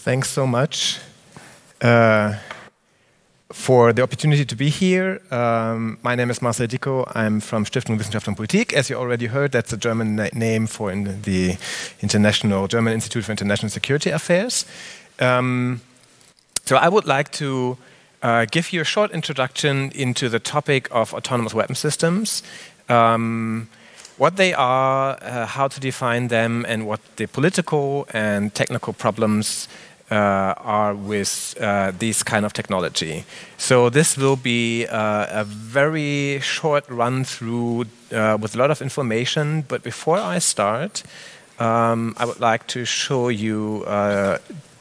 Thanks so much for the opportunity to be here. My name is Marcel Dickow. I'm from Stiftung Wissenschaft und Politik. As you already heard, that's the German name for the German Institute for International Security Affairs. So I would like to give you a short introduction into the topic of autonomous weapon systems, what they are, how to define them, and what the political and technical problems are with this kind of technology. So this will be a very short run through with a lot of information, but before I start, I would like to show you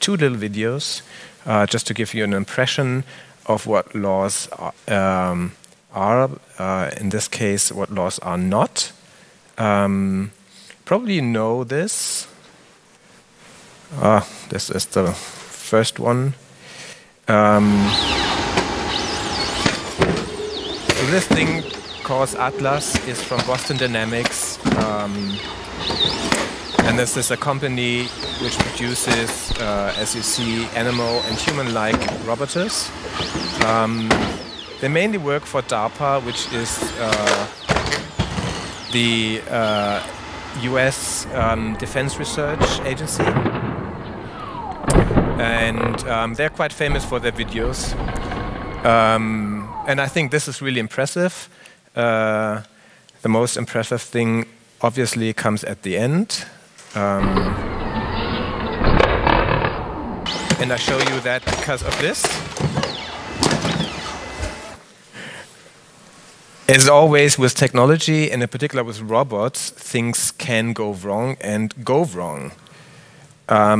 two little videos just to give you an impression of what laws are, in this case, what laws are not. Probably you know this. This is the first one. So this thing called Atlas is from Boston Dynamics. And this is a company which produces, as you see, animal and human-like robots. They mainly work for DARPA, which is the US Defense Research Agency. And they're quite famous for their videos. And I think this is really impressive. The most impressive thing obviously comes at the end. And I show you that because of this. As always with technology, and in particular with robots, things can go wrong and go wrong. A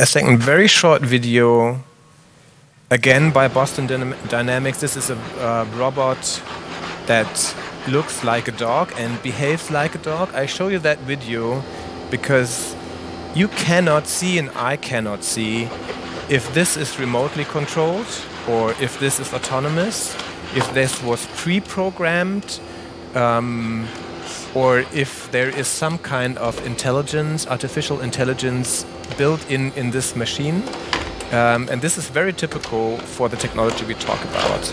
second very short video, again by Boston Dynamics. This is a robot that looks like a dog and behaves like a dog. I show you that video because you cannot see and I cannot see if this is remotely controlled or if this is autonomous, if this was pre-programmed, or if there is some kind of intelligence, artificial intelligence built in this machine. And this is very typical for the technology we talk about.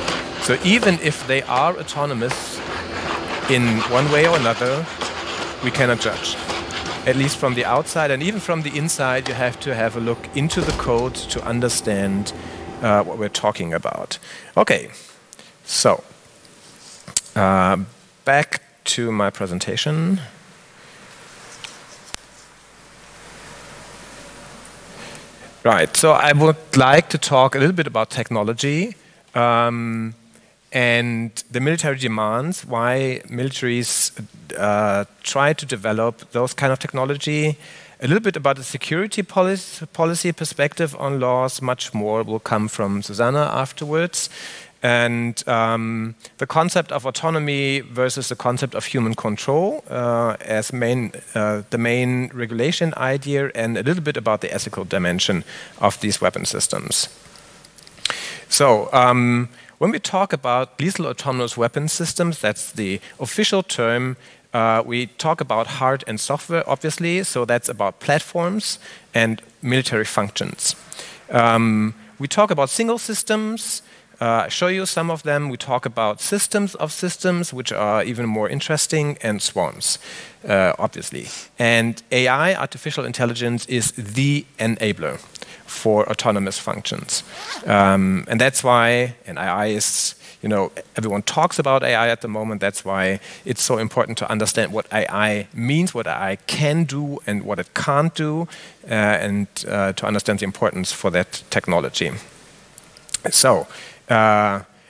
So even if they are autonomous in one way or another, we cannot judge. At least from the outside, and even from the inside, you have to have a look into the code to understand what we're talking about. Okay, so back to my presentation. Right, so I would like to talk a little bit about technology and the military demands, why militaries try to develop those kind of technology, a little bit about the security policy perspective on laws, much more will come from Susanne afterwards, and the concept of autonomy versus the concept of human control as the main regulation idea, and a little bit about the ethical dimension of these weapon systems. So when we talk about lethal autonomous weapon systems, that's the official term. We talk about hard and software, obviously, so that's about platforms and military functions. We talk about single systems. Show you some of them. We talk about systems of systems, which are even more interesting, and swarms, obviously. And AI, artificial intelligence, is the enabler for autonomous functions. And that's why, and AI is, everyone talks about AI at the moment. That's why it's so important to understand what AI means, what AI can do, and what it can't do, and to understand the importance for that technology. So,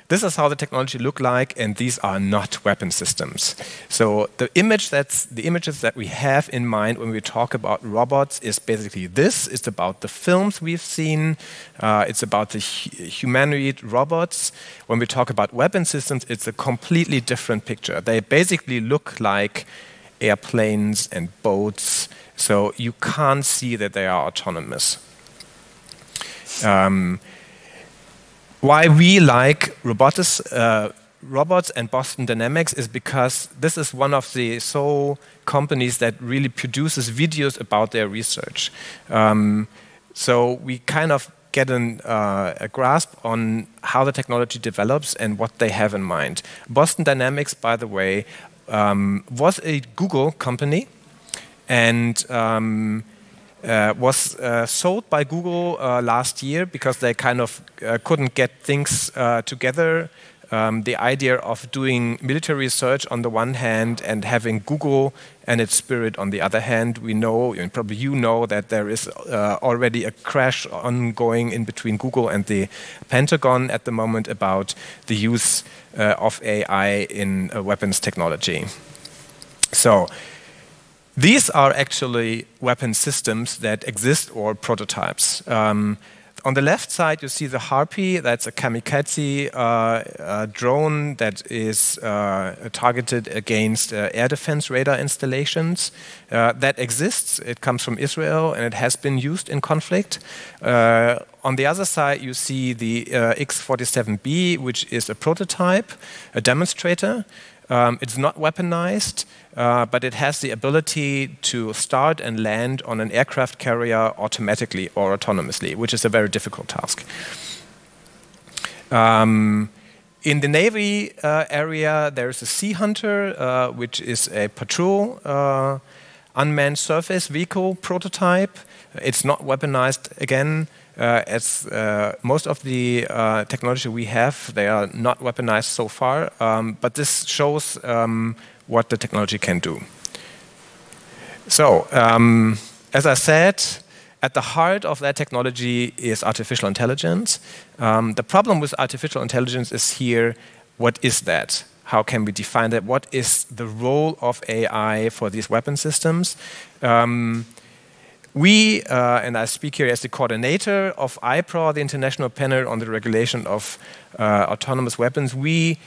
this is how the technology look like, and these are not weapon systems. So the images that we have in mind when we talk about robots is basically this. It's about the films we've seen. It's about the humanoid robots. When we talk about weapon systems, it's a completely different picture. They basically look like airplanes and boats, so you can't see that they are autonomous. Why we like robots and Boston Dynamics is because this is one of the sole companies that really produces videos about their research. So we kind of get a grasp on how the technology develops and what they have in mind. Boston Dynamics, by the way, was a Google company and was sold by Google last year because they kind of couldn't get things together. The idea of doing military research on the one hand and having Google and its spirit on the other hand. We know, and probably you know, that there is already a crash ongoing in between Google and the Pentagon at the moment about the use of AI in weapons technology. So these are actually weapon systems that exist or prototypes. On the left side, you see the Harpy. That's a kamikaze drone that is targeted against air defense radar installations. That exists. It comes from Israel, and it has been used in conflict. On the other side, you see the X-47B, which is a prototype, a demonstrator. It's not weaponized, but it has the ability to start and land on an aircraft carrier automatically or autonomously, which is a very difficult task. In the Navy area, there's a Sea Hunter, which is a patrol unmanned surface vehicle prototype. It's not weaponized again. As most of the technology we have, they are not weaponized so far, but this shows what the technology can do. So, as I said, at the heart of that technology is artificial intelligence. The problem with artificial intelligence is here, what is that? How can we define that? What is the role of AI for these weapon systems? We, and I speak here as the coordinator of IPRA, the International Panel on the Regulation of Autonomous Weapons, we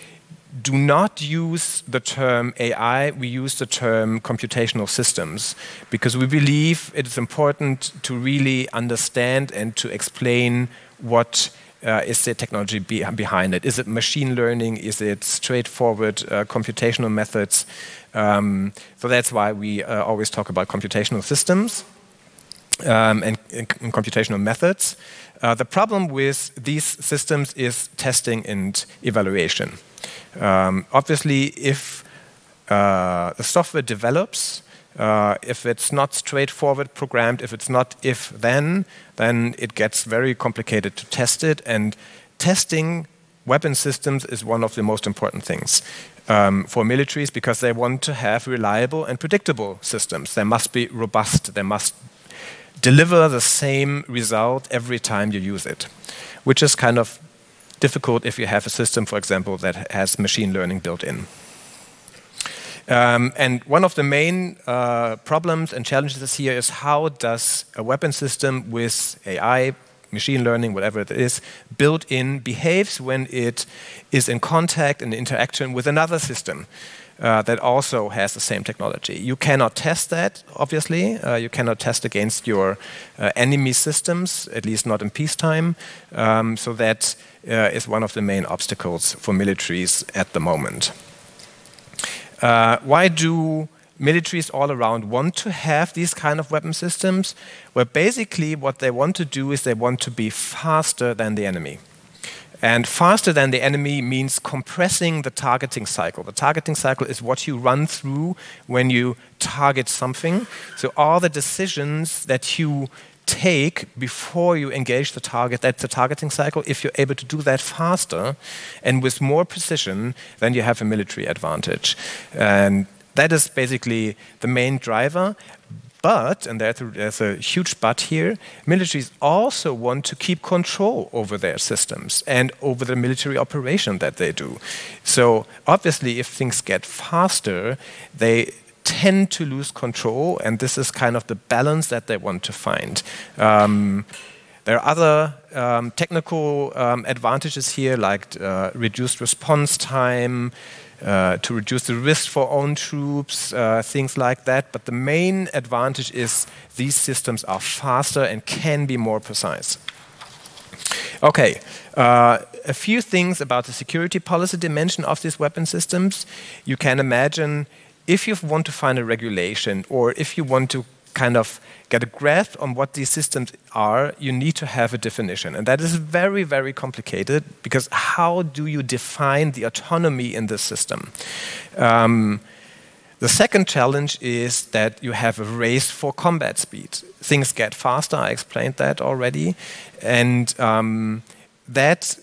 do not use the term AI, we use the term computational systems, because we believe it is important to really understand and to explain what is the technology behind it. Is it machine learning? Is it straightforward computational methods? So that's why we always talk about computational systems. And computational methods. The problem with these systems is testing and evaluation. Obviously, if the software develops, if it's not straightforward programmed, if it's not if-then, then it gets very complicated to test it. And testing weapon systems is one of the most important things for militaries because they want to have reliable and predictable systems. They must be robust. They must deliver the same result every time you use it, which is kind of difficult if you have a system, for example, that has machine learning built in. And one of the main problems and challenges here is how does a weapon system with AI, machine learning, whatever it is, built in behaves when it is in contact and interaction with another system that also has the same technology. You cannot test that, obviously. You cannot test against your enemy systems, at least not in peacetime. So that is one of the main obstacles for militaries at the moment. Why do militaries all around want to have these kind of weapon systems? Well, basically what they want to do is they want to be faster than the enemy. And faster than the enemy means compressing the targeting cycle. The targeting cycle is what you run through when you target something. So all the decisions that you take before you engage the target, that's the targeting cycle. If you're able to do that faster and with more precision, then you have a military advantage. And that is basically the main driver. But, and there's a huge but here, militaries also want to keep control over their systems and over the military operation that they do. So obviously if things get faster, they tend to lose control, and this is kind of the balance that they want to find. There are other technical advantages here, like reduced response time, to reduce the risk for own troops, things like that. But the main advantage is these systems are faster and can be more precise. Okay, a few things about the security policy dimension of these weapon systems. You can imagine if you want to find a regulation or if you want to kind of get a grasp on what these systems are, you need to have a definition. And that is very, very complicated because how do you define the autonomy in this system? The second challenge is that you have a race for combat speed. Things get faster, I explained that already. And that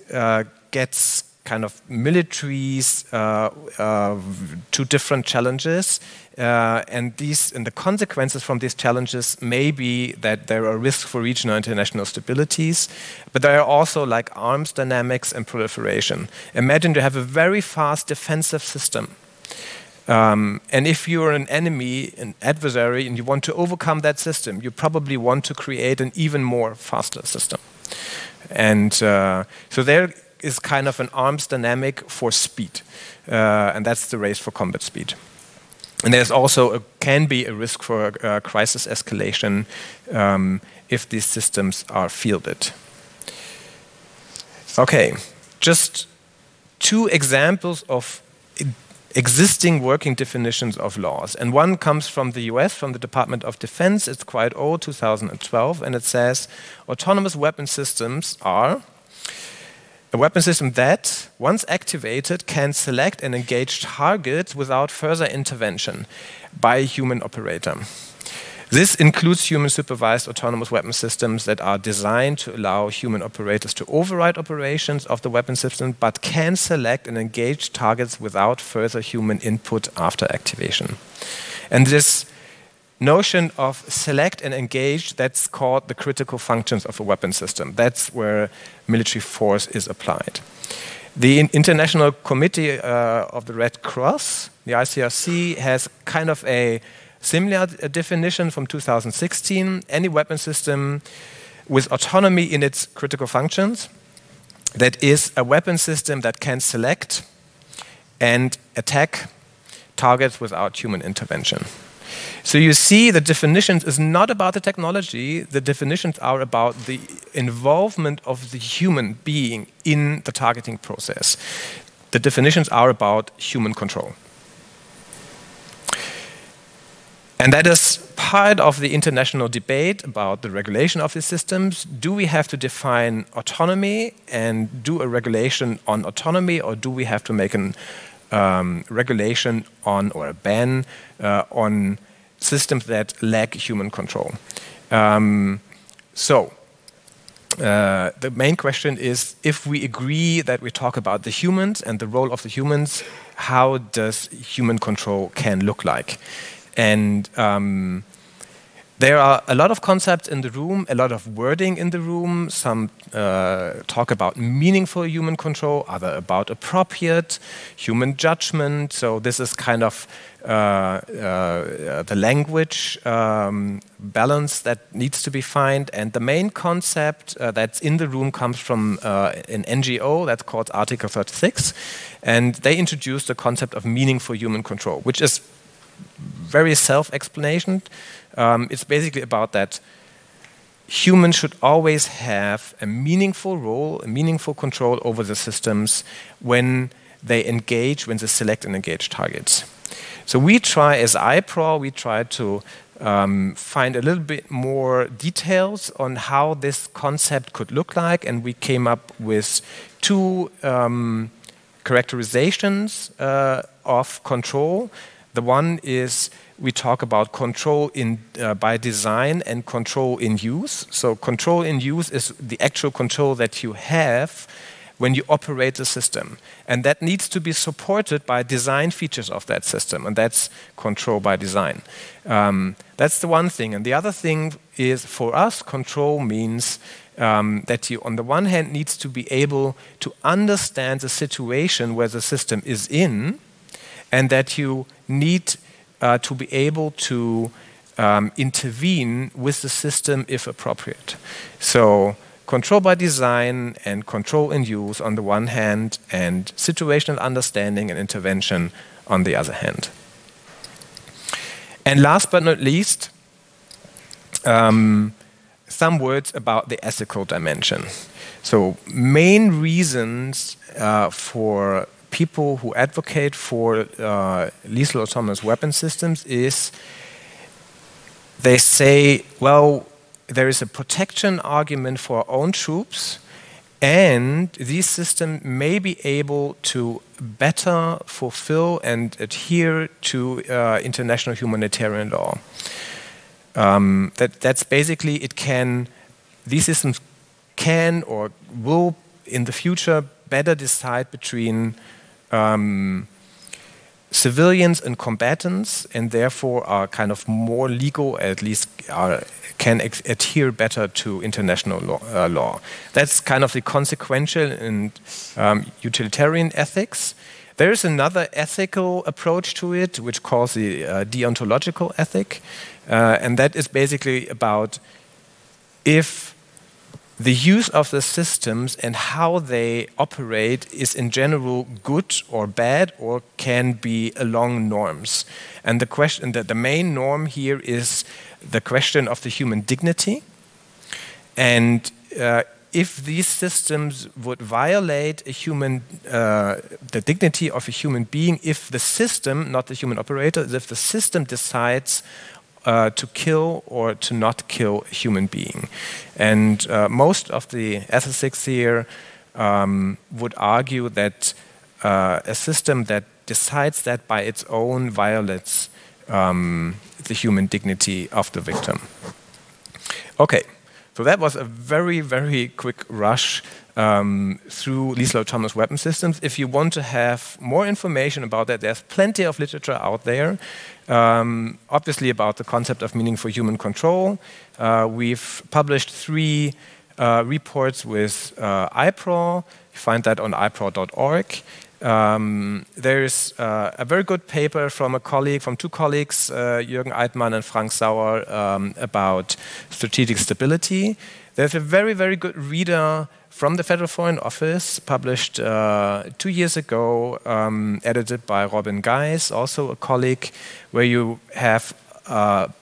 gets kind of militaries to different challenges. And the consequences from these challenges may be that there are risks for regional and international stabilities, but there are also like arms dynamics and proliferation. Imagine you have a very fast defensive system. And if you're an enemy, an adversary, and you want to overcome that system, you probably want to create an even more faster system. And so there is kind of an arms dynamic for speed, and that's the race for combat speed. And there's also can be a risk for crisis escalation if these systems are fielded. Okay, just two examples of existing working definitions of laws. And one comes from the US, from the Department of Defense. It's quite old, 2012, and it says, autonomous weapon systems are a weapon system that, once activated, can select and engage targets without further intervention by a human operator. This includes human-supervised autonomous weapon systems that are designed to allow human operators to override operations of the weapon system, but can select and engage targets without further human input after activation. And this notion of select and engage, that's called the critical functions of a weapon system. That's where military force is applied. The International Committee of the Red Cross, the ICRC, has kind of a similar definition from 2016, any weapon system with autonomy in its critical functions, that is a weapon system that can select and attack targets without human intervention. So you see the definitions is not about the technology, the definitions are about the involvement of the human being in the targeting process. The definitions are about human control. And that is part of the international debate about the regulation of these systems. Do we have to define autonomy and do a regulation on autonomy, or do we have to make a regulation on or a ban on systems that lack human control? The main question is, if we agree that we talk about the humans and the role of the humans, how does human control can look like? And there are a lot of concepts in the room, a lot of wording in the room. Some talk about meaningful human control, other about appropriate human judgment. So this is kind of the language balance that needs to be found. And the main concept that's in the room comes from an NGO that's called Article 36. And they introduced the concept of meaningful human control, which is very self-explanation. It's basically about that humans should always have a meaningful role, a meaningful control over the systems when they engage, when they select and engage targets. So we try, as IPRO, we try to find a little bit more details on how this concept could look like, and we came up with two characterizations of control. The one is we talk about control by design and control in use. So control in use is the actual control that you have when you operate the system. And that needs to be supported by design features of that system. And that's control by design. That's the one thing. And the other thing is, for us, control means that you, on the one hand, needs to be able to understand the situation where the system is in, and that you need to be able to intervene with the system if appropriate. So control by design and control in use on the one hand, and situational understanding and intervention on the other hand. And last but not least, some words about the ethical dimension. So main reasons for people who advocate for lethal autonomous weapon systems is they say, well, there is a protection argument for our own troops, and these systems may be able to better fulfill and adhere to international humanitarian law. That's basically, these systems can or will in the future better decide between civilians and combatants, and therefore are kind of more legal, at least can adhere better to international law. That's kind of the consequential and utilitarian ethics. There is another ethical approach to it, which calls the Deontological Ethic, and that is basically about if the use of the systems and how they operate is in general good or bad, or can be along norms. And the question, the main norm here is the question of the human dignity. And if these systems would violate the dignity of a human being, if the system, not the human operator, if the system decides to kill or to not kill a human being. And most of the ethicists here would argue that a system that decides that by its own violates the human dignity of the victim. Okay, so that was a very, very quick rush through lethal autonomous weapon systems. If you want to have more information about that, there's plenty of literature out there. Obviously about the concept of meaningful human control. We've published 3 reports with IPRO. You find that on ipro.org. There's a very good paper from from 2 colleagues, Jürgen Eitmann and Frank Sauer, about strategic stability. There's a very, very good reader from the Federal Foreign Office, published 2 years ago, edited by Robin Geis, also a colleague, where you have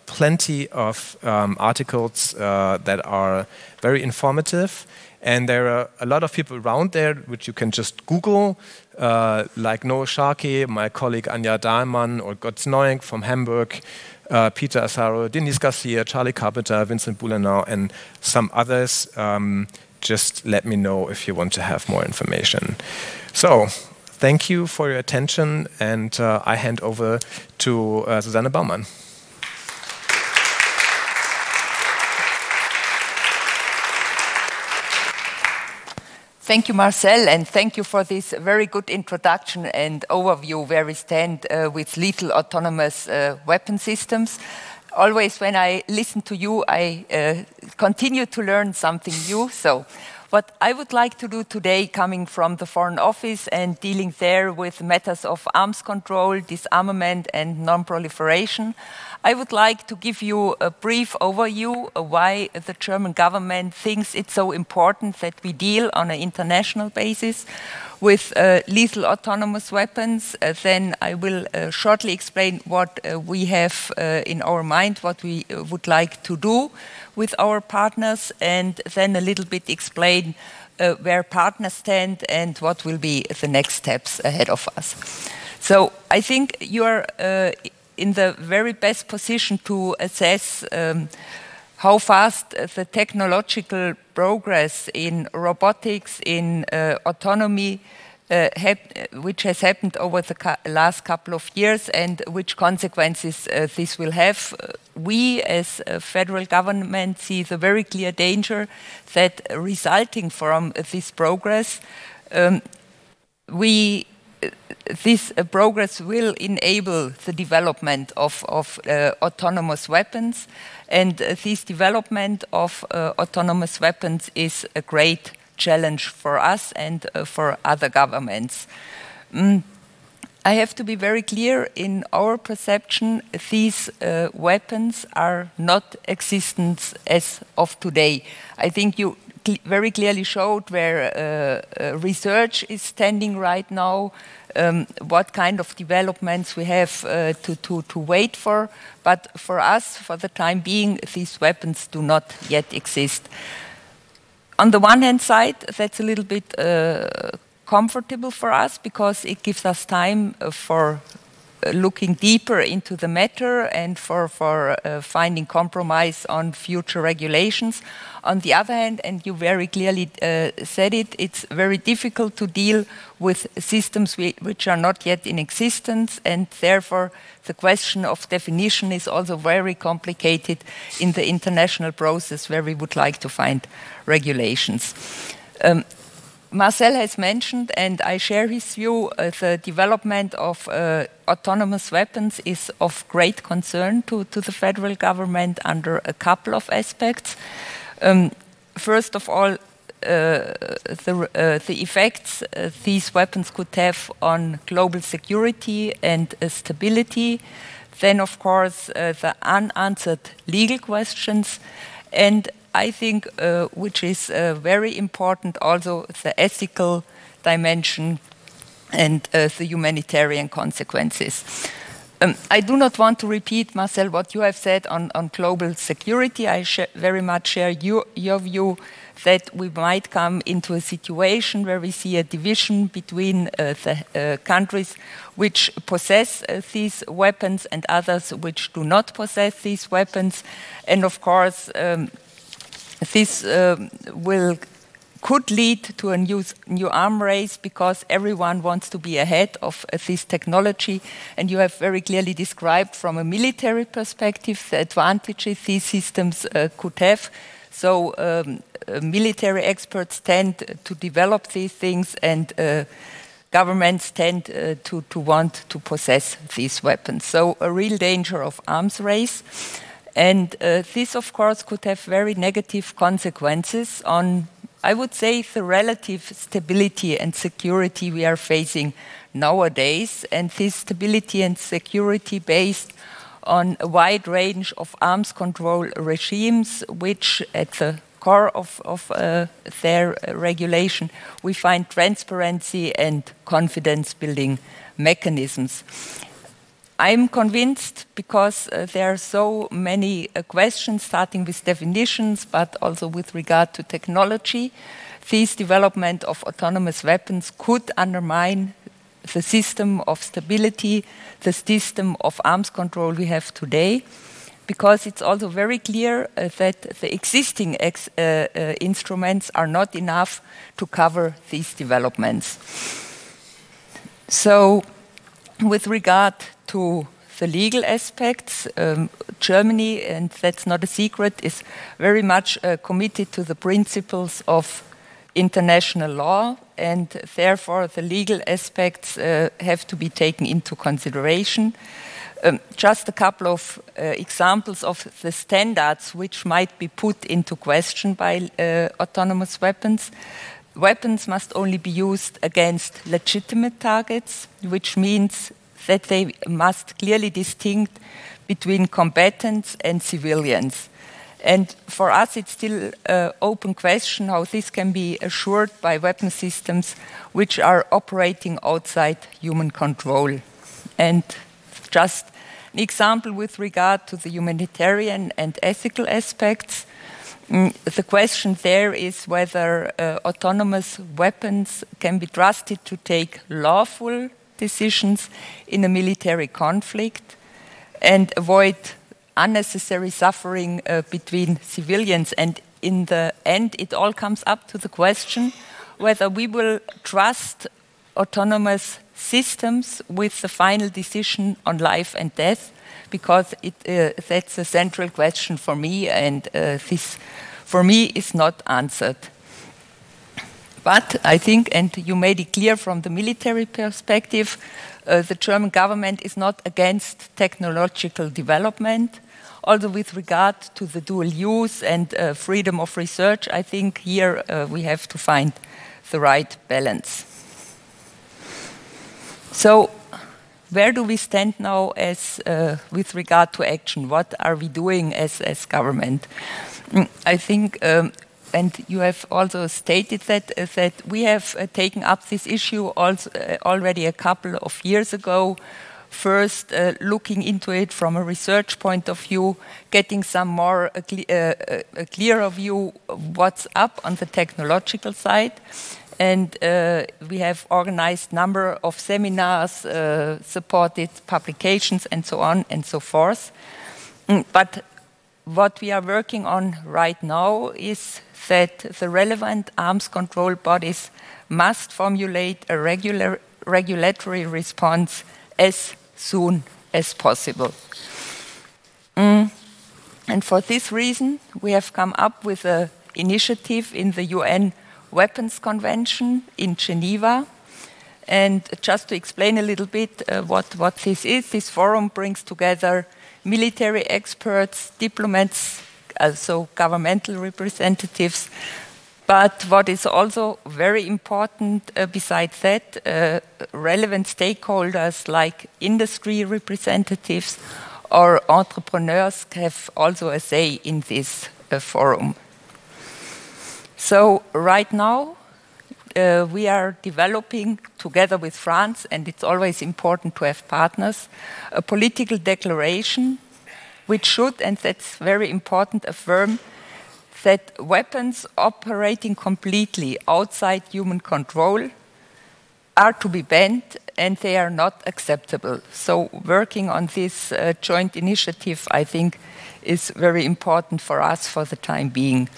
plenty of articles that are very informative. And there are a lot of people around there, which you can just Google, like Noah Sharkey, my colleague Anja Dahlmann, or Götz Neuink from Hamburg, Peter Asaro, Denise Garcia, Charlie Carpenter, Vincent Boulenau, and some others. Just let me know if you want to have more information. So, thank you for your attention, and I hand over to Susanne Baumann. Thank you, Marcel, and thank you for this very good introduction and overview where we stand with lethal autonomous weapon systems. Always when I listen to you, I continue to learn something new. So what I would like to do today, coming from the Foreign Office and dealing there with matters of arms control, disarmament and non-proliferation, I would like to give you a brief overview of why the German government thinks it's so important that we deal on an international basis with lethal autonomous weapons. Then I will shortly explain what we have in our mind, what we would like to do with our partners, and then a little bit explain where partners stand and what will be the next steps ahead of us. So I think you're in the very best position to assess how fast the technological progress in robotics, in autonomy, which has happened over the last couple of years, and which consequences this will have. We, as a federal government, see the very clear danger that resulting from this progress, this progress will enable the development of autonomous weapons, and this development of autonomous weapons is a great challenge for us and for other governments. I have to be very clear, in our perception, these weapons are not existent as of today. I think you very clearly showed where research is standing right now, what kind of developments we have to wait for. But for us, for the time being, these weapons do not yet exist. On the one hand side, that's a little bit comfortable for us because it gives us time for looking deeper into the matter and for finding compromise on future regulations. On the other hand, and you very clearly said it, it's very difficult to deal with systems which are not yet in existence, and therefore the question of definition is also very complicated in the international process where we would like to find regulations. Marcel has mentioned, and I share his view, the development of autonomous weapons is of great concern to the federal government under a couple of aspects. First of all, the effects these weapons could have on global security and stability. Then, of course, the unanswered legal questions, and I think, which is very important, also the ethical dimension and the humanitarian consequences. I do not want to repeat, Marcel, what you have said on global security. I very much share your view that we might come into a situation where we see a division between the countries which possess these weapons and others which do not possess these weapons. And of course, this could lead to a new arm race because everyone wants to be ahead of this technology. And you have very clearly described from a military perspective the advantages these systems could have. So military experts tend to develop these things, and governments tend to want to possess these weapons. So a real danger of arms race. And this, of course, could have very negative consequences on, I would say, the relative stability and security we are facing nowadays. And this stability and security based on a wide range of arms control regimes, which at the core of their regulation, we find transparency and confidence-building mechanisms. I'm convinced, because there are so many questions, starting with definitions, but also with regard to technology, this development of autonomous weapons could undermine the system of stability, the system of arms control we have today, because it's also very clear that the existing instruments are not enough to cover these developments. So, with regard to the legal aspects, Germany, and that's not a secret, is very much committed to the principles of international law, and therefore the legal aspects have to be taken into consideration. Just a couple of examples of the standards which might be put into question by autonomous weapons. Weapons must only be used against legitimate targets, which means that they must clearly distinguish between combatants and civilians. And for us, it's still an open question how this can be assured by weapon systems which are operating outside human control. And just an example with regard to the humanitarian and ethical aspects. The question there is whether autonomous weapons can be trusted to take lawful decisions in a military conflict and avoid unnecessary suffering between civilians. And in the end, it all comes up to the question whether we will trust autonomous systems with the final decision on life and death, because that's a central question for me, and this, for me, is not answered. But I think, and you made it clear from the military perspective, the German government is not against technological development. Also with regard to the dual use and freedom of research, I think here we have to find the right balance. So, where do we stand now as with regard to action? What are we doing as government? I think and you have also stated that we have taken up this issue also, already a couple of years ago. First, looking into it from a research point of view, getting some more a clearer view of what's up on the technological side. And we have organized a number of seminars, supported publications, and so on and so forth. But what we are working on right now is that the relevant arms control bodies must formulate a regulatory response as soon as possible. And for this reason, we have come up with an initiative in the UN Weapons Convention in Geneva. And just to explain a little bit what this is, this forum brings together military experts, diplomats, also governmental representatives. But what is also very important besides that, relevant stakeholders like industry representatives or entrepreneurs have also a say in this forum. So right now, we are developing, together with France, and it's always important to have partners, a political declaration which should, and that's very important, affirm that weapons operating completely outside human control are to be banned and they are not acceptable. So working on this joint initiative, I think, is very important for us for the time being.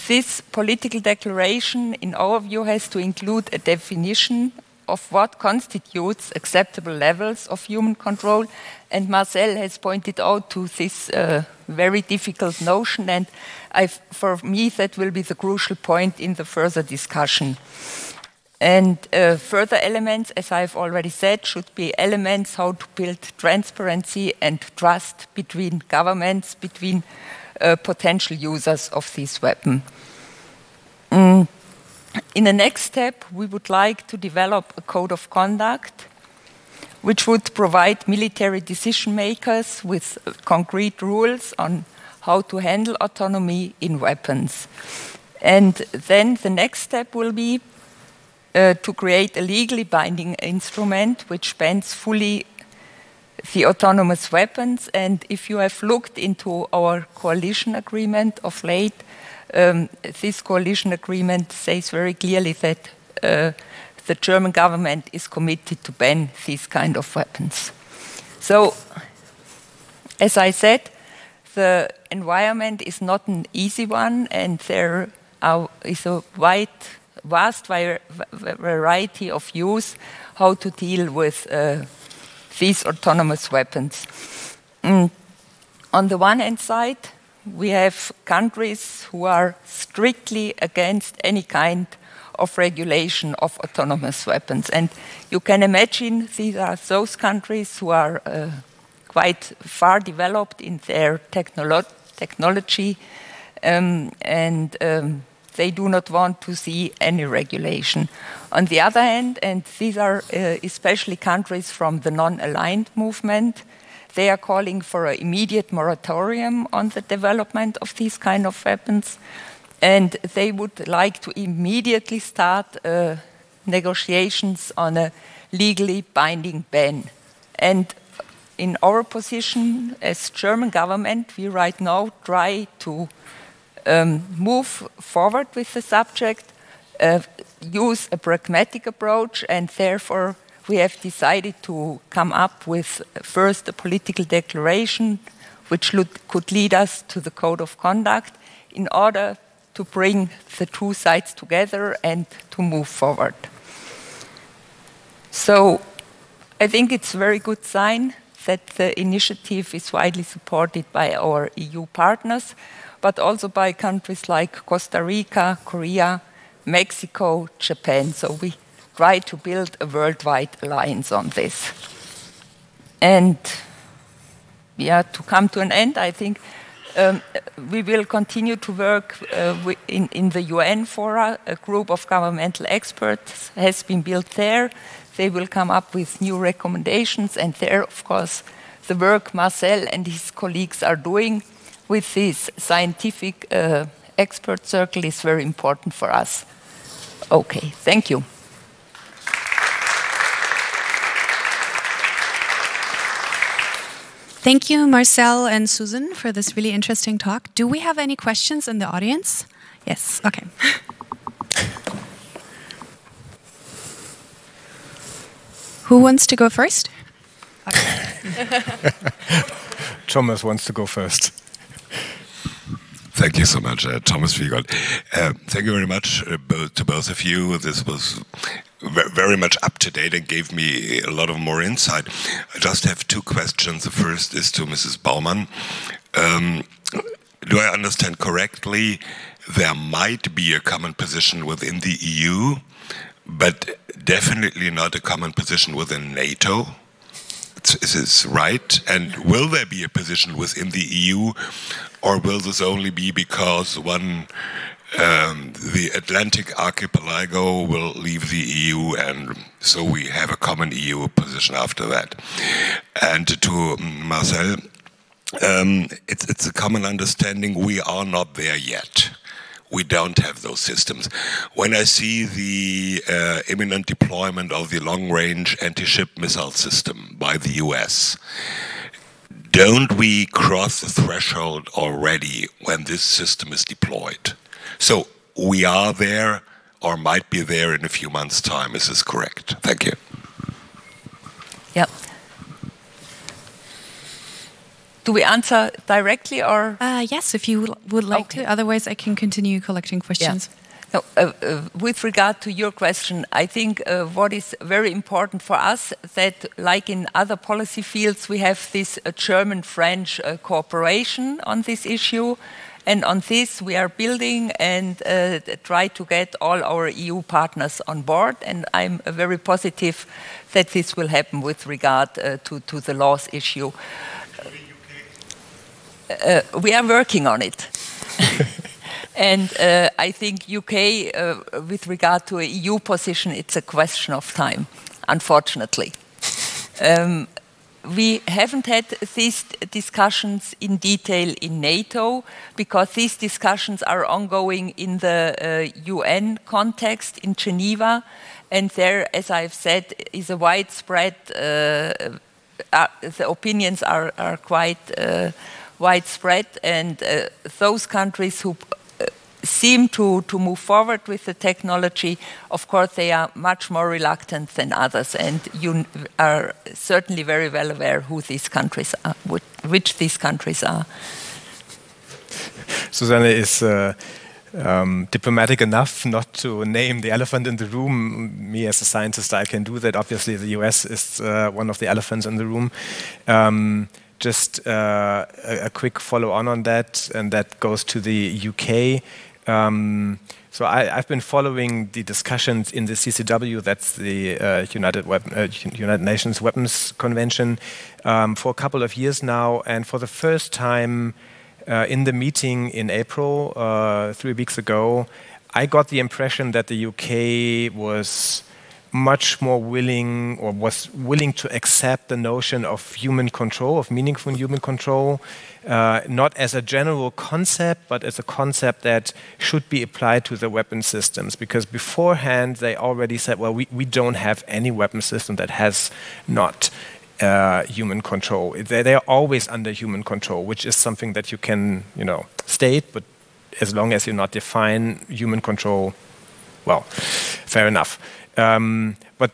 This political declaration, in our view, has to include a definition of what constitutes acceptable levels of human control. And Marcel has pointed out to this very difficult notion, and for me that will be the crucial point in the further discussion. And further elements, as I've already said, should be elements how to build transparency and trust between governments, between potential users of this weapon. In the next step, we would like to develop a code of conduct which would provide military decision makers with concrete rules on how to handle autonomy in weapons. And then the next step will be to create a legally binding instrument which bans fully the autonomous weapons. And if you have looked into our coalition agreement of late, this coalition agreement says very clearly that the German government is committed to ban these kind of weapons. So, as I said, the environment is not an easy one, and there is a vast variety of views how to deal with these autonomous weapons. On the one hand side, we have countries who are strictly against any kind of regulation of autonomous weapons. And you can imagine these are those countries who are quite far developed in their technology, and they do not want to see any regulation. On the other hand, and these are especially countries from the non-aligned movement, they are calling for an immediate moratorium on the development of these kind of weapons, and they would like to immediately start negotiations on a legally binding ban. And in our position as German government, we right now try to move forward with the subject, use a pragmatic approach, and therefore we have decided to come up with first a political declaration which could lead us to the code of conduct in order to bring the two sides together and to move forward. So I think it's a very good sign that the initiative is widely supported by our EU partners, but also by countries like Costa Rica, Korea, Mexico, Japan. So we try to build a worldwide alliance on this. And yeah, to come to an end, I think we will continue to work in the UN fora. A group of governmental experts has been built there. They will come up with new recommendations, and there, of course, the work Marcel and his colleagues are doing with this scientific expert circle is very important for us. Okay, thank you. Thank you, Marcel and Susan, for this really interesting talk. Do we have any questions in the audience? Yes, okay. Who wants to go first? Okay. Thomas wants to go first. Thank you so much, Thomas Fiegold. Thank you very much to both of you. This was very much up to date and gave me a lot of more insight. I just have two questions. The first is to Mrs. Baumann. Do I understand correctly? There might be a common position within the EU, but definitely not a common position within NATO. Is this right? And will there be a position within the EU, or will this only be because the Atlantic archipelago will leave the EU, and so we have a common EU position after that? And to Marcel, it's a common understanding we are not there yet. We don't have those systems. When I see the imminent deployment of the long-range anti-ship missile system by the US, don't we cross the threshold already when this system is deployed? So we are there, or might be there in a few months' time. Is this correct? Thank you. Yeah. Do we answer directly, or? Yes, if you would like to. Otherwise, I can continue collecting questions. Yeah. No, with regard to your question, I think what is very important for us that, like in other policy fields, we have this German-French cooperation on this issue. And on this, we are building and try to get all our EU partners on board. And I'm very positive that this will happen with regard to the laws issue. We are working on it. And I think UK, with regard to a EU position, it's a question of time, unfortunately. We haven't had these discussions in detail in NATO, because these discussions are ongoing in the UN context in Geneva. And there, as I've said, is a widespread, the opinions are quite widespread, and those countries who seem to move forward with the technology, of course, they are much more reluctant than others, and you are certainly very well aware who these countries are, which these countries are. Susanne is diplomatic enough not to name the elephant in the room. Me as a scientist, I can do that. Obviously, the US is one of the elephants in the room. Just a quick follow-on on that, and that goes to the UK. So I've been following the discussions in the CCW, that's the United Nations Weapons Convention, for a couple of years now. And for the first time in the meeting in April, 3 weeks ago, I got the impression that the UK was much more willing, or was willing to accept the notion of human control, of meaningful human control, not as a general concept, but as a concept that should be applied to the weapon systems. Because beforehand, they already said, well, we don't have any weapon system that has not human control. They are always under human control, which is something that you can, state, but as long as you not define human control, well, fair enough. But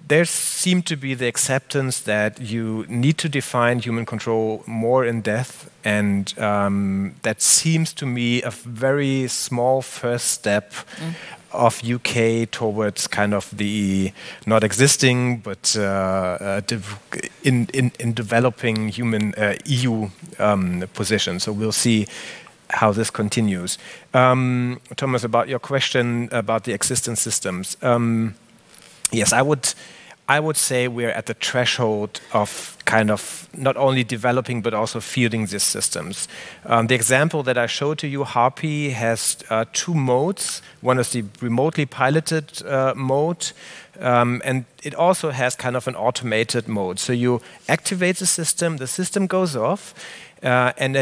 there seemed to be the acceptance that you need to define human control more in depth, and that seems to me a very small first step of UK towards kind of the not existing, but in developing human EU position. So we'll see how this continues. Thomas, about your question about the existing systems. Yes, I would say we're at the threshold of kind of not only developing but also fielding these systems. The example that I showed to you, Harpy, has two modes. One is the remotely piloted mode, and it also has kind of an automated mode. So you activate the system goes off, and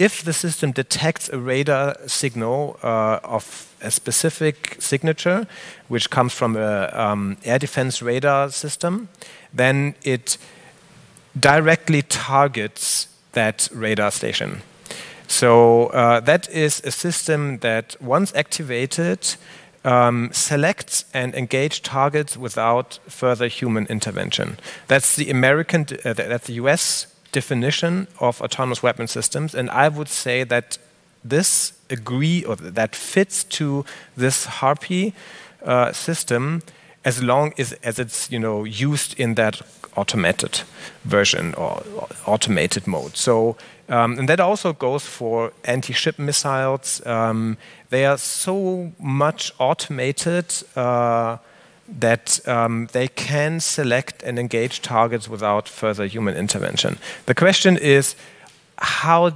if the system detects a radar signal of a specific signature, which comes from an air defense radar system, then it directly targets that radar station. So that is a system that, once activated, selects and engage targets without further human intervention. That's the that's the US definition of autonomous weapon systems, and I would say that that fits to this Harpy system as long as it's used in that automated version or automated mode. So and that also goes for anti-ship missiles. They are so much automated that they can select and engage targets without further human intervention. The question is, how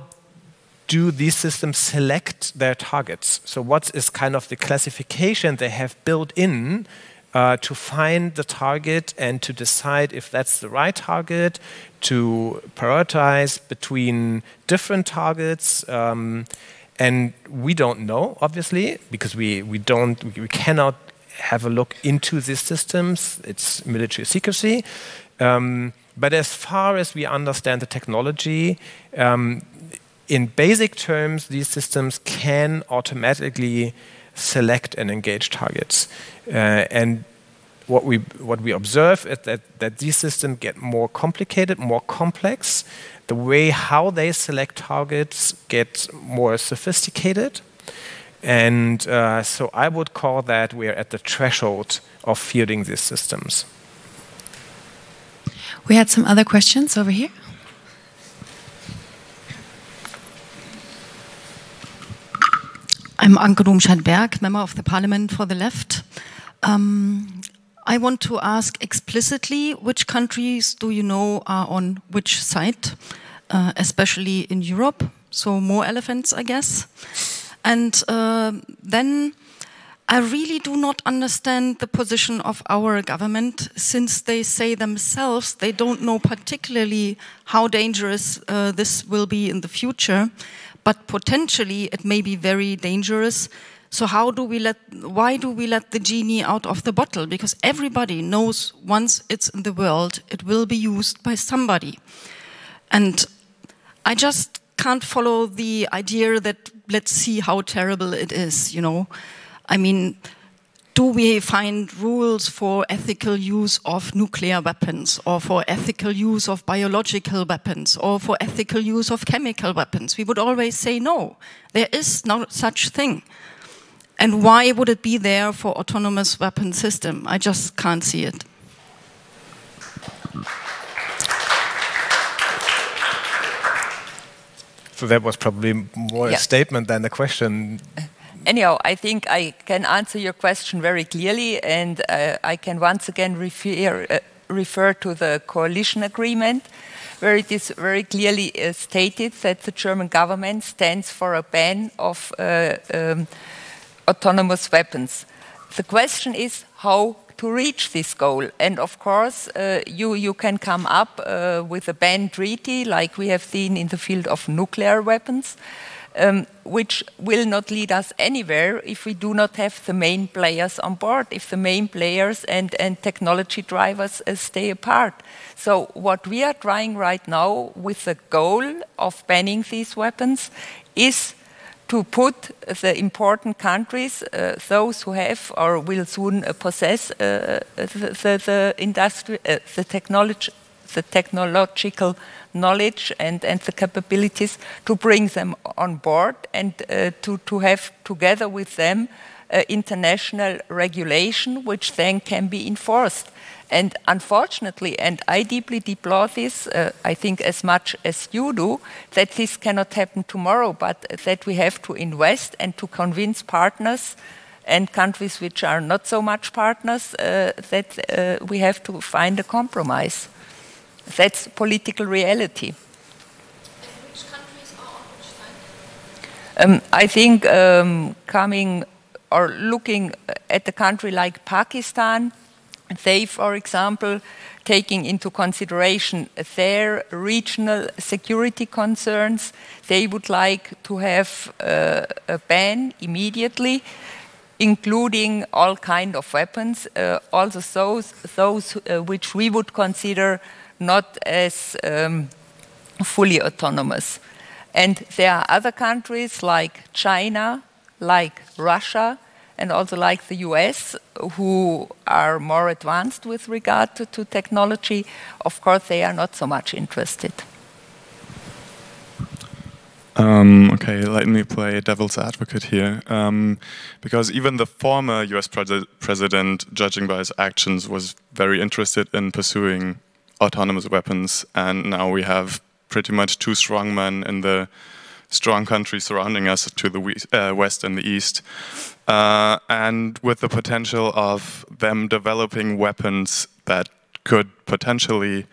do these systems select their targets? So what is kind of the classification they have built in to find the target and to decide if that's the right target, to prioritize between different targets? And we don't know, obviously, because we cannot have a look into these systems. It's military secrecy. But as far as we understand the technology, in basic terms, these systems can automatically select and engage targets. And what we observe is that these systems get more complicated, more complex. The way how they select targets gets more sophisticated. And so I would call that we're at the threshold of fielding these systems. We had some other questions over here. I'm Anke Domscheit-Berg, member of the Parliament for the Left. I want to ask explicitly, which countries do you know are on which side, especially in Europe? So more elephants, I guess. And then I really do not understand the position of our government, since they say themselves they don't know particularly how dangerous this will be in the future, but potentially it may be very dangerous. So why do we let the genie out of the bottle? Because everybody knows once it's in the world, it will be used by somebody. And I just can't follow the idea that let's see how terrible it is, I mean, do we find rules for ethical use of nuclear weapons, or for ethical use of biological weapons, or for ethical use of chemical weapons? We would always say no, there is no such thing. And why would it be there for autonomous weapon system? I just can't see it. So that was probably more a statement than a question. Anyhow, I think I can answer your question very clearly, and I can once again refer to the coalition agreement, where it is very clearly stated that the German government stands for a ban of autonomous weapons. The question is how to reach this goal. And of course, you can come up with a ban treaty like we have seen in the field of nuclear weapons, which will not lead us anywhere if we do not have the main players on board, if the main players and technology drivers stay apart. So what we are trying right now with the goal of banning these weapons is to put the important countries, those who have or will soon possess the technological knowledge and the capabilities, to bring them on board and to have together with them international regulation which then can be enforced. And unfortunately, and I deeply deplore this, I think as much as you do, that this cannot happen tomorrow, but that we have to invest and to convince partners and countries which are not so much partners that we have to find a compromise. That's political reality. And which countries are on which side? I think coming or looking at a country like Pakistan, They, for example, taking into consideration their regional security concerns, they would like to have a ban immediately, including all kinds of weapons, also those which we would consider not as fully autonomous. And there are other countries like China, like Russia, and also like the US, who are more advanced with regard to technology. Of course, they are not so much interested. Okay, let me play devil's advocate here. Because even the former US president, judging by his actions, was very interested in pursuing autonomous weapons. And now we have pretty much two strong men in the strong countries surrounding us to the west and the east. And with the potential of them developing weapons that could potentially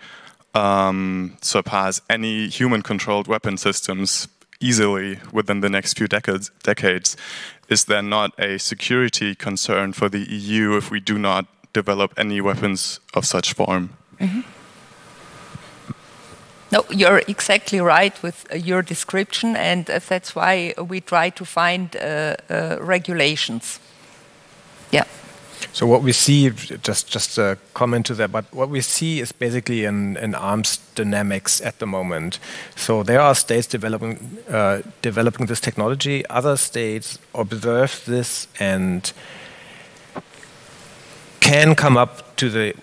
surpass any human-controlled weapon systems easily within the next few decades, is there not a security concern for the EU if we do not develop any weapons of such form? Mm-hmm. No, you're exactly right with your description, and that's why we try to find regulations. Yeah. So what we see, just a comment to that, but what we see is basically an arms dynamics at the moment. So there are states developing this technology. Other states observe this and can come up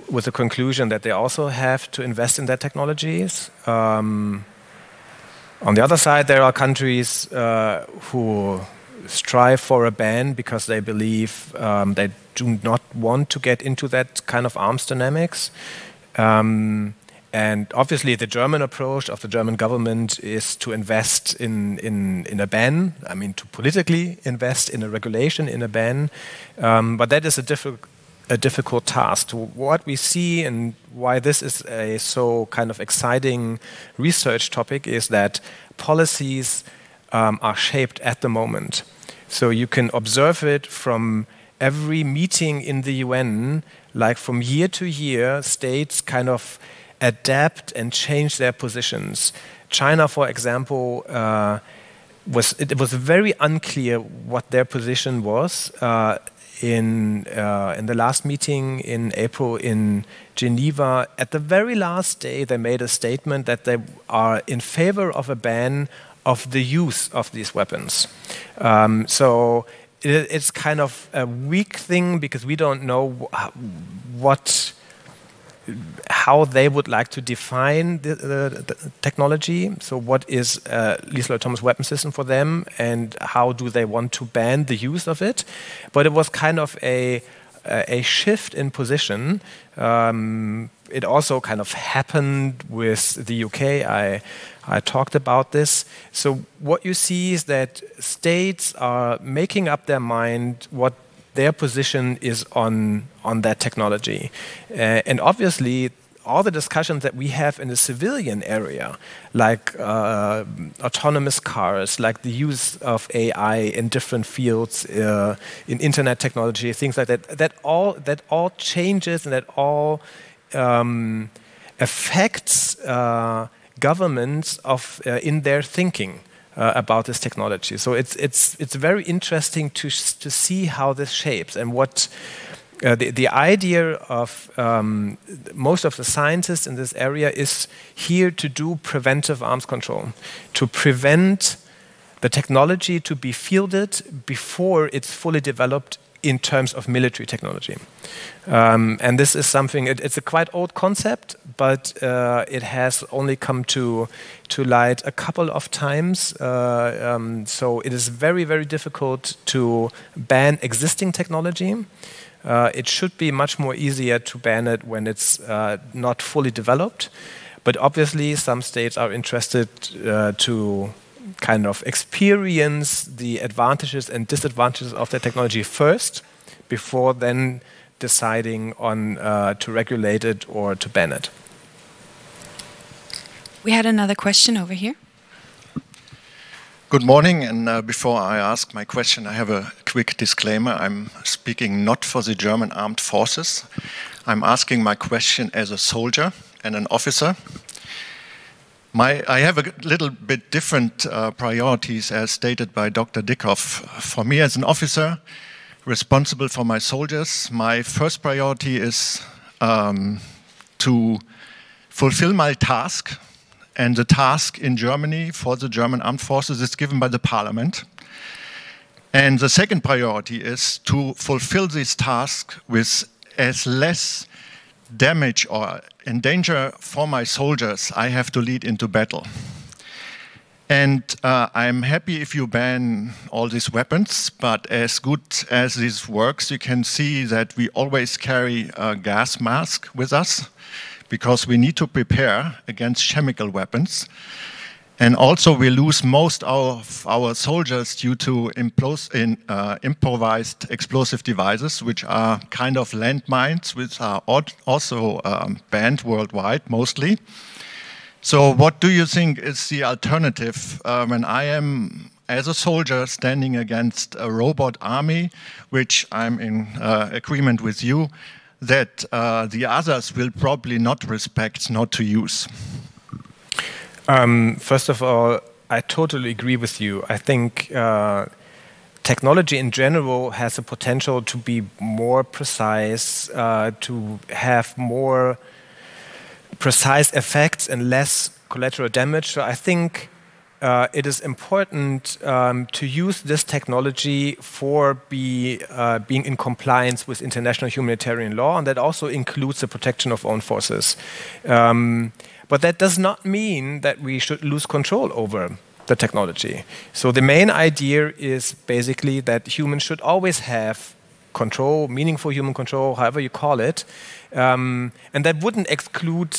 with the conclusion that they also have to invest in their technologies. On the other side, there are countries who strive for a ban because they believe they do not want to get into that kind of arms dynamics. And obviously the German approach of the German government is to invest in a ban, I mean to politically invest in a regulation, in a ban. But that is a difficult task. What we see and why this is a so kind of exciting research topic is that policies are shaped at the moment. So you can observe it from every meeting in the UN, like from year to year, states kind of adapt and change their positions. China, for example, it was very unclear what their position was. In the last meeting in April in Geneva, at the very last day, they made a statement that they are in favor of a ban of the use of these weapons. So it's kind of a weak thing because we don't know how they would like to define the technology. So what is a lethal autonomous weapon system for them, and how do they want to ban the use of it? But it was kind of a shift in position. It also kind of happened with the UK. I talked about this. So what you see is that states are making up their mind what their position is on that technology. And obviously, all the discussions that we have in the civilian area, like autonomous cars, like the use of AI in different fields, in internet technology, things like that, that all changes and that all affects governments in their thinking about this technology. So it's very interesting to see how this shapes and what the idea of most of the scientists in this area is here to do preventive arms control, to prevent the technology to be fielded before it's fully developed in terms of military technology. And this is something, it's a quite old concept, but it has only come to light a couple of times. So it is very, very difficult to ban existing technology. It should be much more easier to ban it when it's not fully developed. But obviously, some states are interested to kind of experience the advantages and disadvantages of the technology first, before then deciding on to regulate it or to ban it. We had another question over here. Good morning, and before I ask my question, I have a quick disclaimer. I'm speaking not for the German armed forces. I'm asking my question as a soldier and an officer. I have a little bit different priorities as stated by Dr. Dickow. For me as an officer responsible for my soldiers, my first priority is to fulfill my task. And the task in Germany for the German armed forces is given by the parliament. And the second priority is to fulfill this task with as less damage or in danger for my soldiers I have to lead into battle. And I'm happy if you ban all these weapons, but as good as this works, you can see that we always carry a gas mask with us, because we need to prepare against chemical weapons. And also we lose most of our soldiers due to improvised explosive devices, which are kind of landmines, which are also banned worldwide mostly. So what do you think is the alternative when I am, as a soldier, standing against a robot army, which I'm in agreement with you, that the others will probably not respect, not to use? First of all, I totally agree with you. I think technology in general has the potential to be more precise, to have more precise effects and less collateral damage. So I think it is important to use this technology for being in compliance with international humanitarian law, and that also includes the protection of own forces. But that does not mean that we should lose control over the technology. So the main idea is basically that humans should always have control, meaningful human control, however you call it, and that wouldn't exclude,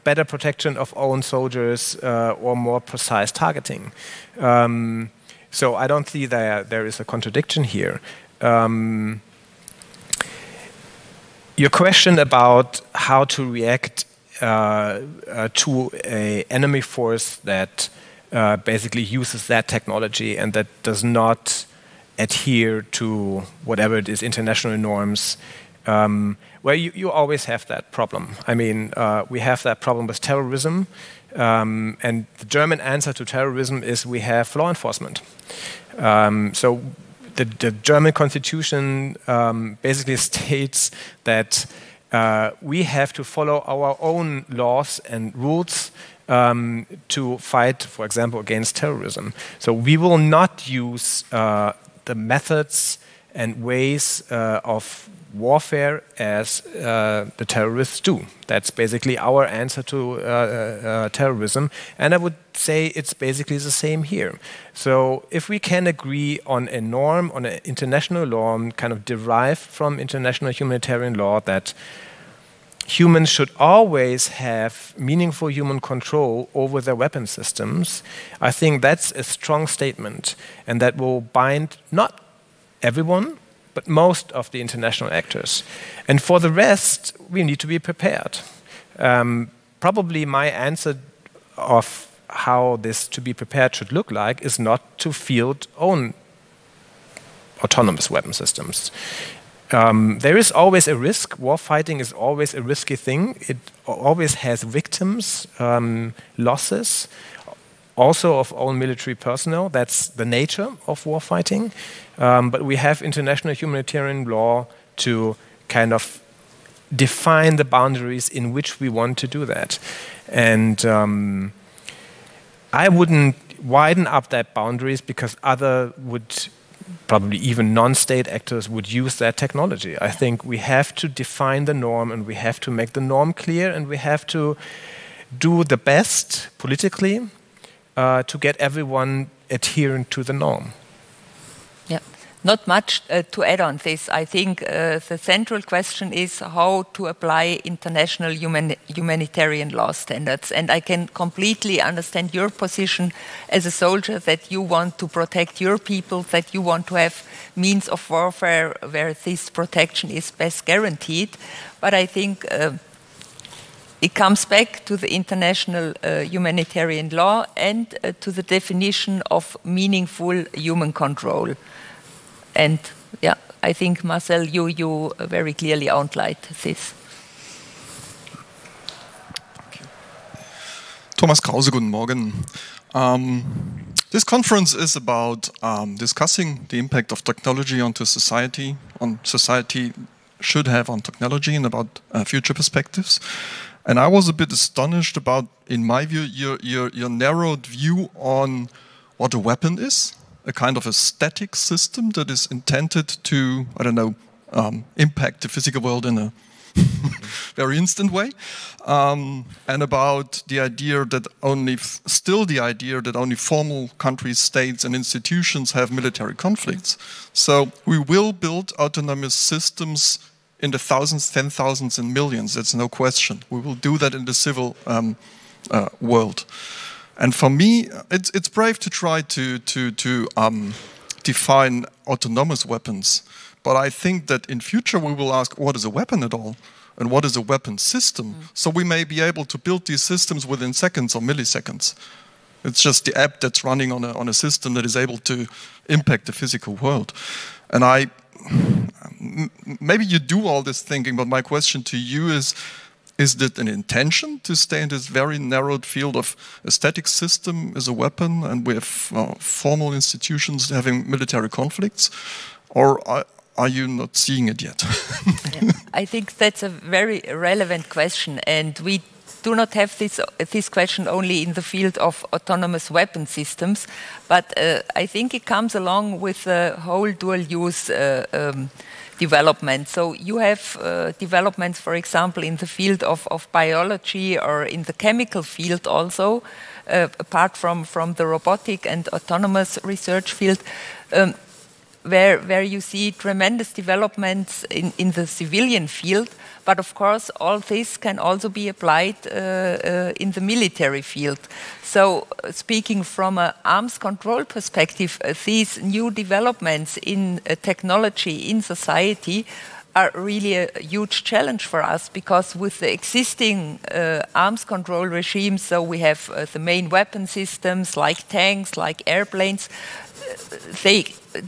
better protection of own soldiers or more precise targeting. So I don't see there is a contradiction here. Your question about how to react to an enemy force that basically uses that technology and that does not adhere to whatever it is, international norms, well, you always have that problem. I mean, we have that problem with terrorism, and the German answer to terrorism is we have law enforcement. So the German constitution basically states that we have to follow our own laws and rules to fight, for example, against terrorism. So we will not use the methods and ways of warfare as the terrorists do. That's basically our answer to terrorism. And I would say it's basically the same here. So if we can agree on a norm, on an international norm, kind of derived from international humanitarian law, that humans should always have meaningful human control over their weapon systems, I think that's a strong statement, and that will bind not everyone, but most of the international actors. And for the rest, we need to be prepared. Probably my answer of how this to be prepared should look like is not to field own autonomous weapon systems. There is always a risk. Warfighting is always a risky thing. It always has victims, losses, also of own military personnel. That's the nature of warfighting. But we have international humanitarian law to kind of define the boundaries in which we want to do that. And I wouldn't widen up that boundaries because other would, probably even non-state actors would use that technology. I think we have to define the norm, and we have to make the norm clear, and we have to do the best politically to get everyone adherent to the norm. Yeah, not much to add on this. I think the central question is how to apply international humanitarian law standards. And I can completely understand your position as a soldier, that you want to protect your people, that you want to have means of warfare where this protection is best guaranteed. But I think it comes back to the international humanitarian law and to the definition of meaningful human control. And yeah, I think, Marcel, you very clearly outlined this. Thomas Krause, guten Morgen. This conference is about discussing the impact of technology onto society, on society should have on technology, and about future perspectives. And I was a bit astonished about, in my view, your narrowed view on what a weapon is, a kind of a static system that is intended to, I don't know, impact the physical world in a very instant way, and about the idea that only formal countries, states, and institutions have military conflicts. So we will build autonomous systems in the thousands, 10,000s, and millions. That's no question. We will do that in the civil world. And for me, it's brave to try to define autonomous weapons. But I think that in future we will ask, what is a weapon at all? And what is a weapon system? So we may be able to build these systems within seconds or milliseconds. It's just the app that's running on a system that is able to impact the physical world. And maybe you do all this thinking, but my question to you is that an intention to stay in this very narrowed field of a static system as a weapon, and we have formal institutions having military conflicts? Or are you not seeing it yet? Yeah, I think that's a very relevant question, and we do not have this question only in the field of autonomous weapon systems, but I think it comes along with the whole dual-use development. So you have developments, for example, in the field of biology or in the chemical field also, apart from the robotic and autonomous research field, where you see tremendous developments in the civilian field, but of course all this can also be applied in the military field. So speaking from an arms control perspective, these new developments in technology in society are really a huge challenge for us, because with the existing arms control regimes, so we have the main weapon systems like tanks, like airplanes, they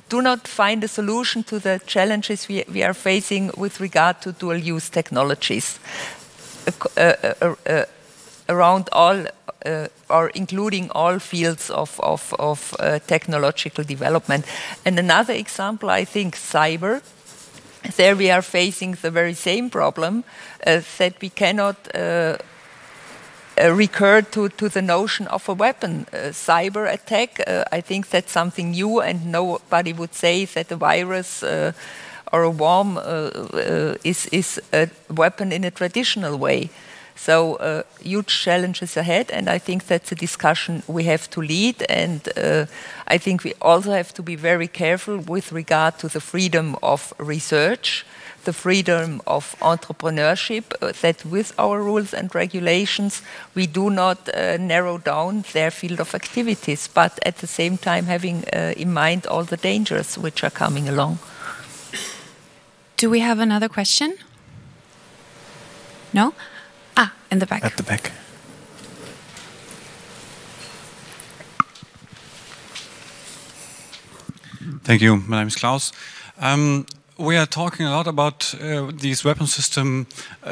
do not find a solution to the challenges we are facing with regard to dual-use technologies around all or including all fields of technological development. And another example, I think, cyber. There we are facing the very same problem, that we cannot recur to the notion of a weapon. Cyber attack, I think that's something new, and nobody would say that a virus or a worm is a weapon in a traditional way. So huge challenges ahead, and I think that's a discussion we have to lead, and I think we also have to be very careful with regard to the freedom of research, the freedom of entrepreneurship, that with our rules and regulations we do not narrow down their field of activities, but at the same time having in mind all the dangers which are coming along. Do we have another question? No? Ah, in the back. At the back. Thank you. My name is Klaus. We are talking a lot about these weapon systems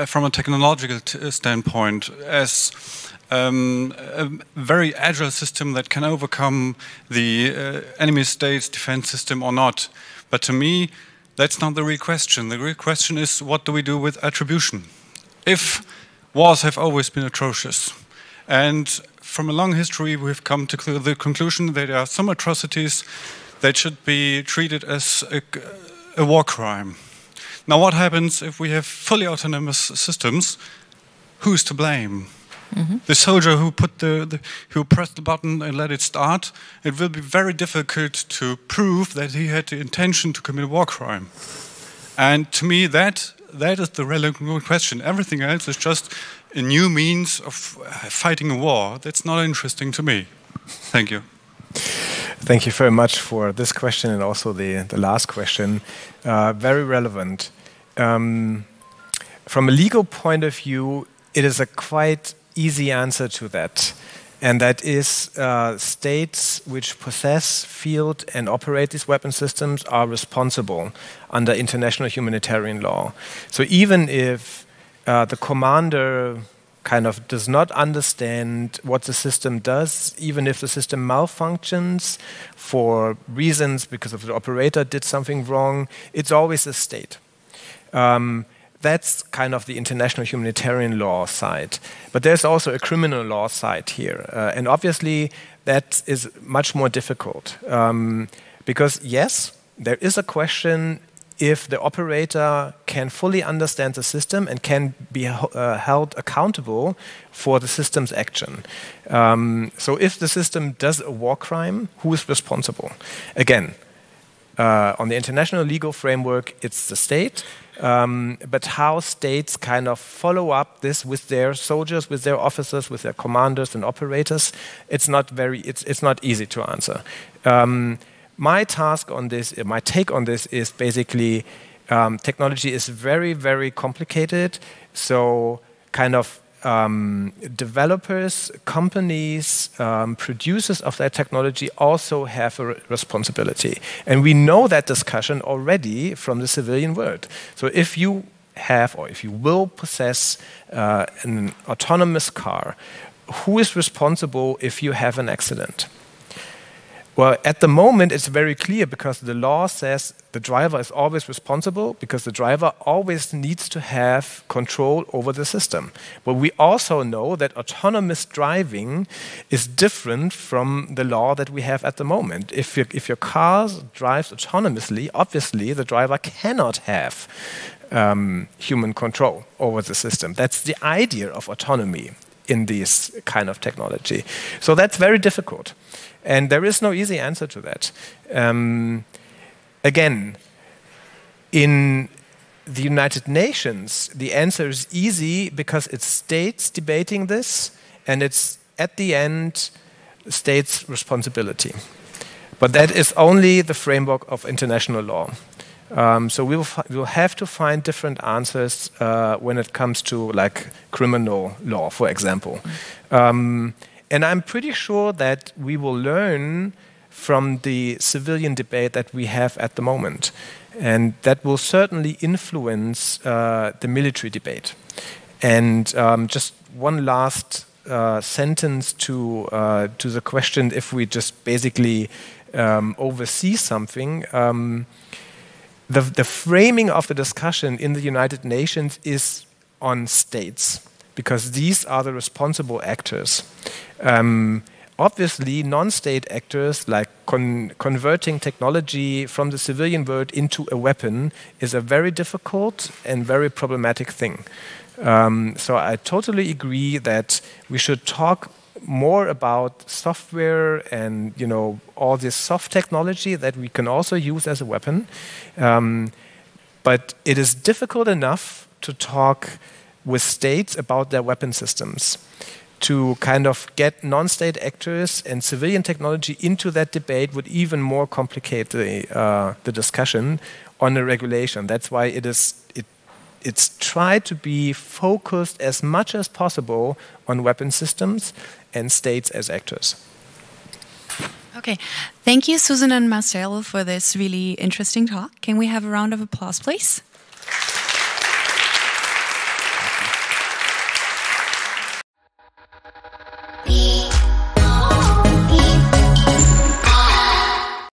from a technological standpoint as a very agile system that can overcome the enemy state's defense system or not. But to me, that's not the real question. The real question is, what do we do with attribution? If wars have always been atrocious, and from a long history we've come to the conclusion that there are some atrocities that should be treated as a war crime. Now what happens if we have fully autonomous systems? Who's to blame? Mm-hmm. The soldier who who pressed the button and let it start, it will be very difficult to prove that he had the intention to commit a war crime. And to me that is the relevant question. Everything else is just a new means of fighting a war. That's not interesting to me. Thank you. Thank you very much for this question and also the last question. Very relevant. From a legal point of view, it is a quite easy answer to that. And that is states which possess, field, and operate these weapon systems are responsible under international humanitarian law. So even if the commander kind of does not understand what the system does, even if the system malfunctions for reasons because of the operator did something wrong, it's always the state. That's kind of the international humanitarian law side. But there's also a criminal law side here. And obviously, that is much more difficult. Because yes, there is a question if the operator can fully understand the system and can be held accountable for the system's action. So if the system does a war crime, who is responsible? Again, on the international legal framework, it's the state. But how states kind of follow up this with their soldiers, with their officers, with their commanders and operators, it's not easy to answer. My task on this, my take on this is basically technology is very, very complicated. So kind of developers, companies, producers of that technology also have a responsibility. And we know that discussion already from the civilian world. So if you have, or if you will possess an autonomous car, who is responsible if you have an accident? Well, at the moment, it's very clear because the law says the driver is always responsible because the driver always needs to have control over the system. But we also know that autonomous driving is different from the law that we have at the moment. If your car drives autonomously, obviously the driver cannot have human control over the system. That's the idea of autonomy in this kind of technology. So that's very difficult. And there is no easy answer to that. Again, in the United Nations, the answer is easy because it's states debating this, and it's, at the end, states' responsibility. But that is only the framework of international law. So we'll have to find different answers when it comes to like criminal law, for example. And I'm pretty sure that we will learn from the civilian debate that we have at the moment. And that will certainly influence the military debate. And just one last sentence to the question if we just basically oversee something. The framing of the discussion in the United Nations is on states, because these are the responsible actors. Obviously, non-state actors, like converting technology from the civilian world into a weapon, is a very difficult and very problematic thing. So I totally agree that we should talk more about software and all this soft technology that we can also use as a weapon. But it is difficult enough to talk with states about their weapon systems, to kind of get non-state actors and civilian technology into that debate would even more complicate the discussion on the regulation. That's why it's tried to be focused as much as possible on weapon systems and states as actors. Okay, thank you, Susan and Marcel, for this really interesting talk. Can we have a round of applause, please?